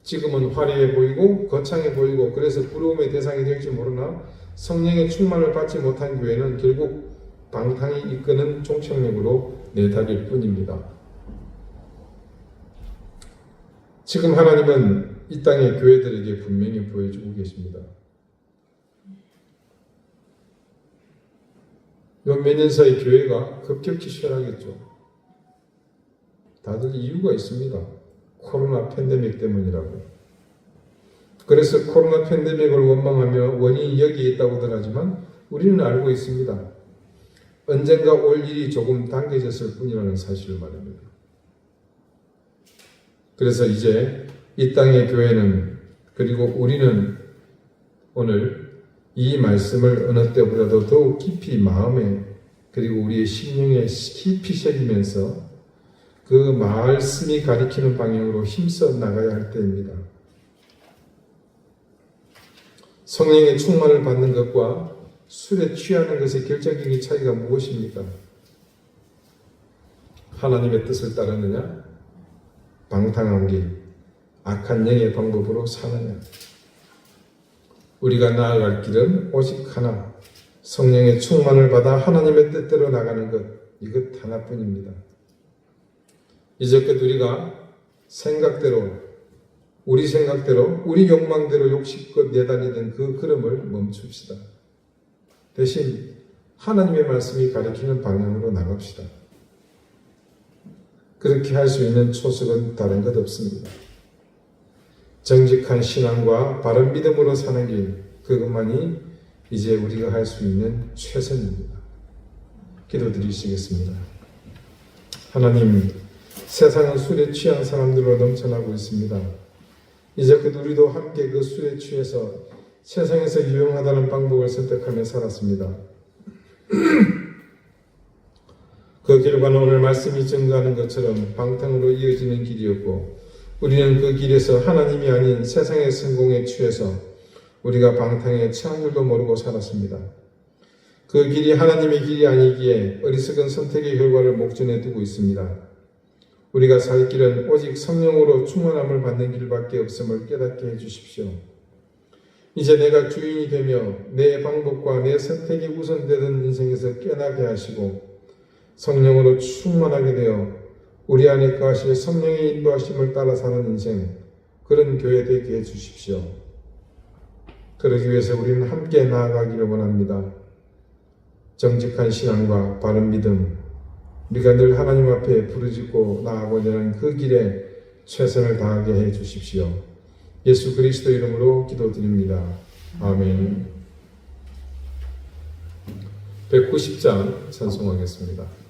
지금은 화려해 보이고 거창해 보이고 그래서 부러움의 대상이 될지 모르나 성령의 충만을 받지 못한 교회는 결국 방탕이 이끄는 종착역으로 내달릴 뿐입니다. 지금 하나님은 이 땅의 교회들에게 분명히 보여주고 계십니다. 몇 년 사이 교회가 급격히 쇠락했죠. 다들 이유가 있습니다. 코로나 팬데믹 때문이라고. 그래서 코로나 팬데믹을 원망하며 원인이 여기에 있다고들 하지만 우리는 알고 있습니다. 언젠가 올 일이 조금 당겨졌을 뿐이라는 사실을 말합니다. 그래서 이제 이 땅의 교회는, 그리고 우리는 오늘 이 말씀을 어느 때보다도 더욱 깊이 마음에, 그리고 우리의 심령에 깊이 새기면서 그 말씀이 가리키는 방향으로 힘써 나가야 할 때입니다. 성령의 충만을 받는 것과 술에 취하는 것의 결정적인 차이가 무엇입니까? 하나님의 뜻을 따르느냐? 방탕한 길, 악한 영의 방법으로 사느냐? 우리가 나아갈 길은 오직 하나, 성령의 충만을 받아 하나님의 뜻대로 나가는 것, 이것 하나뿐입니다. 이제껏 우리가 우리 생각대로, 우리 욕망대로 욕심껏 내다니던 그 걸음을 멈춥시다. 대신 하나님의 말씀이 가리키는 방향으로 나갑시다. 그렇게 할 수 있는 초석은 다른 것 없습니다. 정직한 신앙과 바른 믿음으로 사는 길, 그것만이 이제 우리가 할 수 있는 최선입니다. 기도드리시겠습니다. 하나님, 세상은 술에 취한 사람들로 넘쳐나고 있습니다. 이제껏 우리도 함께 그 술에 취해서 세상에서 유용하다는 방법을 선택하며 살았습니다. 그 결과는 오늘 말씀이 증거하는 것처럼 방탕으로 이어지는 길이었고, 우리는 그 길에서 하나님이 아닌 세상의 성공에 취해서 우리가 방탕에 처한 줄도 모르고 살았습니다. 그 길이 하나님의 길이 아니기에 어리석은 선택의 결과를 목전에 두고 있습니다. 우리가 살 길은 오직 성령으로 충만함을 받는 길밖에 없음을 깨닫게 해주십시오. 이제 내가 주인이 되며 내 방법과 내 선택이 우선되는 인생에서 깨나게 하시고 성령으로 충만하게 되어 우리 안에 거하실 성령의 인도하심을 따라 사는 인생, 그런 교회 되게 해주십시오. 그러기 위해서 우리는 함께 나아가기를 원합니다. 정직한 신앙과 바른 믿음, 우리가 늘 하나님 앞에 부르짖고 나아가고자 하는 그 길에 최선을 다하게 해 주십시오. 예수 그리스도 이름으로 기도드립니다. 아멘. 190장 찬송하겠습니다.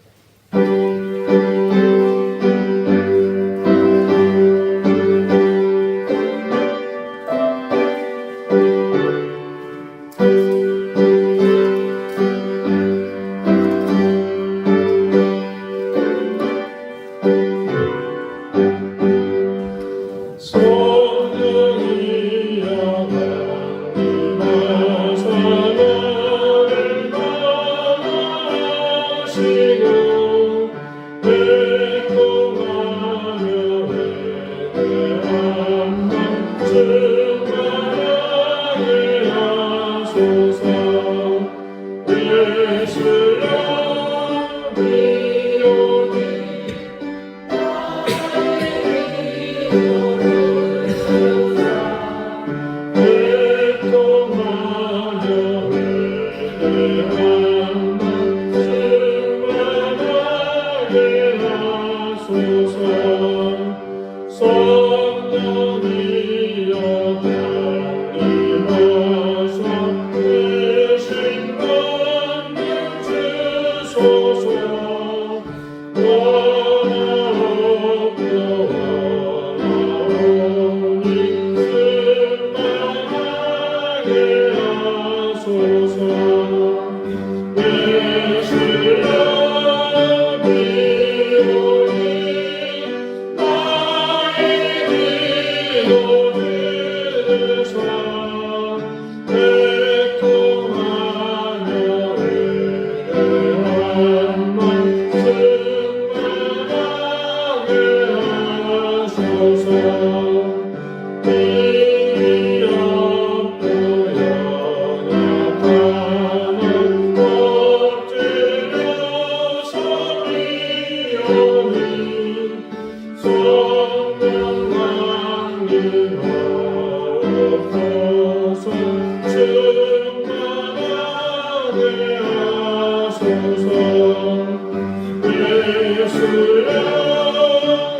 예수여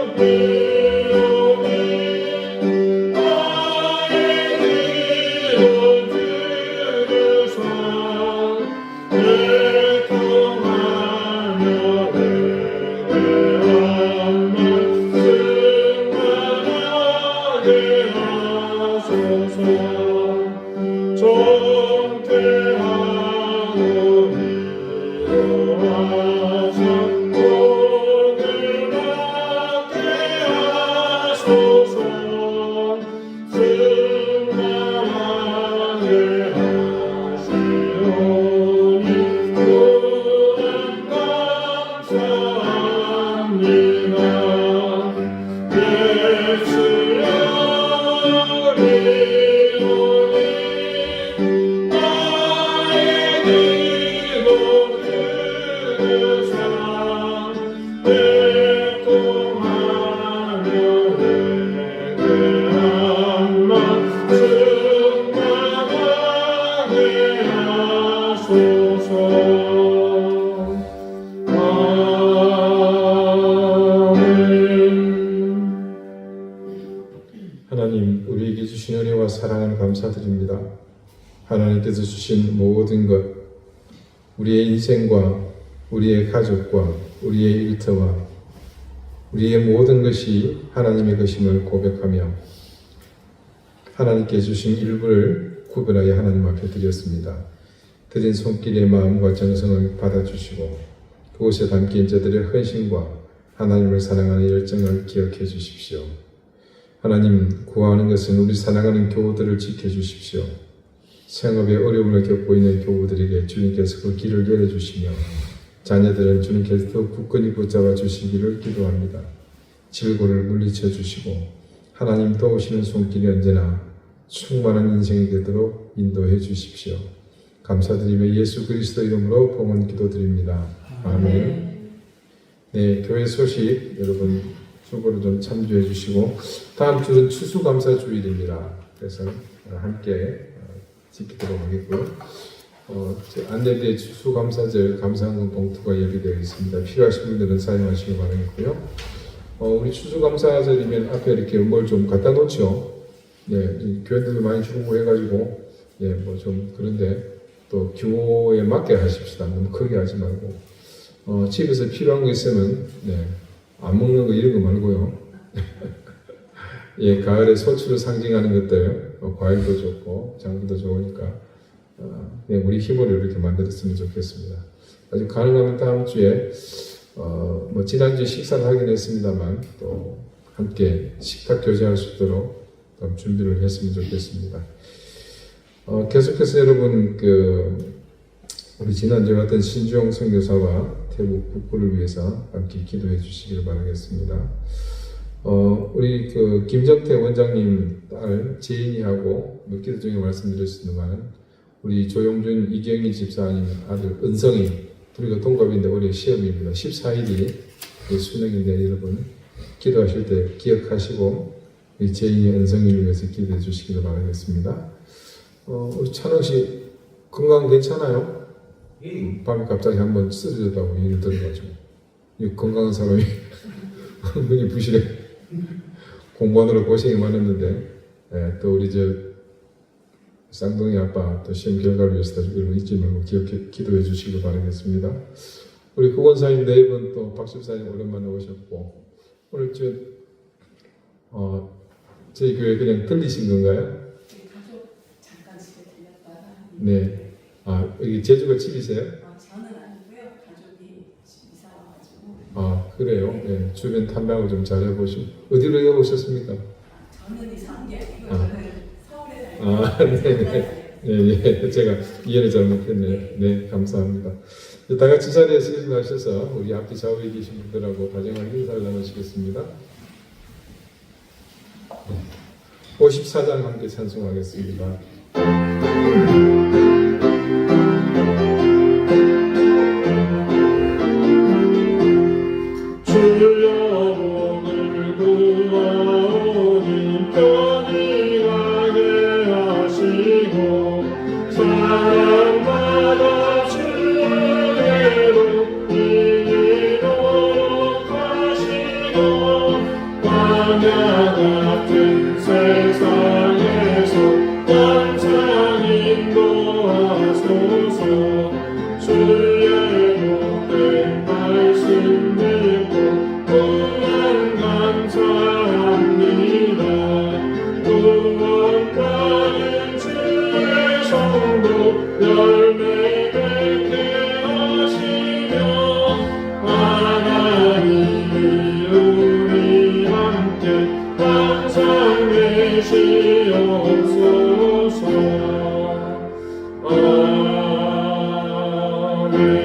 하소서. 정퇴하오니 여호와 복을 받게 하소서. 승만하게 하시오니 또한 감사합니다. 예수여리오니 나의 기도들으사 애통하며 회개한 마 승만하게 하소서. 하나님, 우리에게 주신 은혜와 사랑을 감사드립니다. 하나님께서 주신 모든 것, 우리의 인생과 우리의 가족과 우리의 일터와 우리의 모든 것이 하나님의 것임을 고백하며 하나님께 주신 일부를 구별하여 하나님 앞에 드렸습니다. 드린 손길의 마음과 정성을 받아주시고 그곳에 담긴 저들의 헌신과 하나님을 사랑하는 열정을 기억해 주십시오. 하나님, 구하는 것은 우리 사랑하는 교우들을 지켜주십시오. 생업에 어려움을 겪고 있는 교우들에게 주님께서 그 길을 열어주시며 자녀들은 주님께서 더 굳건히 붙잡아 주시기를 기도합니다. 질고를 물리쳐 주시고 하나님 도우시는 손길이 언제나 충만한 인생이 되도록 인도해 주십시오. 감사드리며 예수 그리스도 이름으로 봉헌 기도드립니다. 아멘. 네, 교회 소식 여러분 수고로 좀 참조해 주시고 다음 주는 추수감사주일입니다. 그래서 함께 지키도록 하겠고요. 안내대에 추수감사절 감사헌금 봉투가 예비되어 있습니다. 필요하신 분들은 사용하시기 바라겠고요. 우리 추수감사절이면 앞에 이렇게 뭘 좀 갖다 놓죠. 네, 교회들도 많이 주고 해가지고 뭐 좀 그런데 또 규모에 맞게 하십시다. 너무 크게 하지 말고 집에서 필요한 거 있으면 안 먹는 거 이런 거 말고요. 예, 가을에 소출을 상징하는 것들 과일도 좋고 장기도 좋으니까 우리 힘으로 이렇게 만들었으면 좋겠습니다. 아주 가능하면 다음 주에 뭐 지난주에 식사를 하긴 했습니다만 또 함께 식탁 교제할 수 있도록 좀 준비를 했으면 좋겠습니다. 계속해서 여러분 우리 지난주에 왔던 신주영 선교사와 태국 북부를 위해서 함께 기도해 주시기를 바라겠습니다. 우리 김정태 원장님 딸 제인이하고 몇 기도 중에 말씀드렸습니다만 우리 조용준 이경희 집사님 아들 은성이 둘이가 동갑인데 올해 시험입니다. 14일이 수능인데 여러분 기도하실 때 기억하시고 우리 제인이 은성이를 위해서 기도해 주시기를 바라겠습니다. 우리 찬원씨 건강 괜찮아요? 밤에 갑자기 한번 쓰러졌다고 얘기를 들어가지고 이 건강한 사람이 눈이 부실해 공부하느라 고생이 많았는데 또 우리 쌍둥이 아빠 또 시험 결과를 위해서 여러분 잊지 말고 기도해 주시길 바라겠습니다. 우리 구원사님 네 분 또 박집사님 오랜만에 오셨고 오늘 저희 교회 그냥 들리신 건가요?
가족 잠깐 집에 들렸다가
네. 여기 제주가 집이세요?
저는 아니고요. 가족이 이사 와가지고.
그래요? 네. 주변 탐방을 좀 잘해보시고 어디로 오셨습니까?
저는 이사 온 게 아니고 저는 서울에 살고
네네. 제가 이해를 잘못했네요. 네, 감사합니다. 다 같이 자리에서 일어나셔서 우리 앞뒤 좌우에 계신 분들하고 다정한 인사를 나누시겠습니다. 54장 함께 찬송하겠습니다. 주여 복을 구하오니 편히 가게 하시고 사랑받아 주께로 이기도록 하시고 광야 같은 세상에서 항상 인도 주시옵소서. 아멘.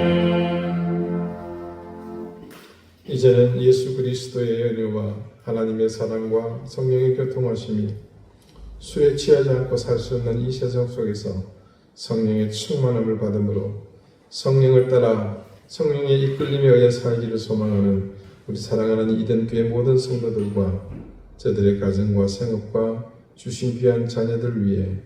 이제는 예수 그리스도의 은혜와 하나님의 사랑과 성령의 교통하심이 술에 취하지 않고 살 수 없는 이 세상 속에서 성령의 충만함을 받음으로 성령을 따라 성령의 이끌림에 의해 살기를 소망하는 우리 사랑하는 이덴교회 모든 성도들과 저들의 가정과 생업과 주신 귀한 자녀들 위해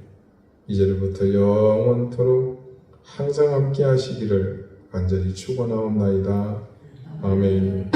이제로부터 영원토록 항상 함께 하시기를 간절히 축원하옵나이다. 아멘.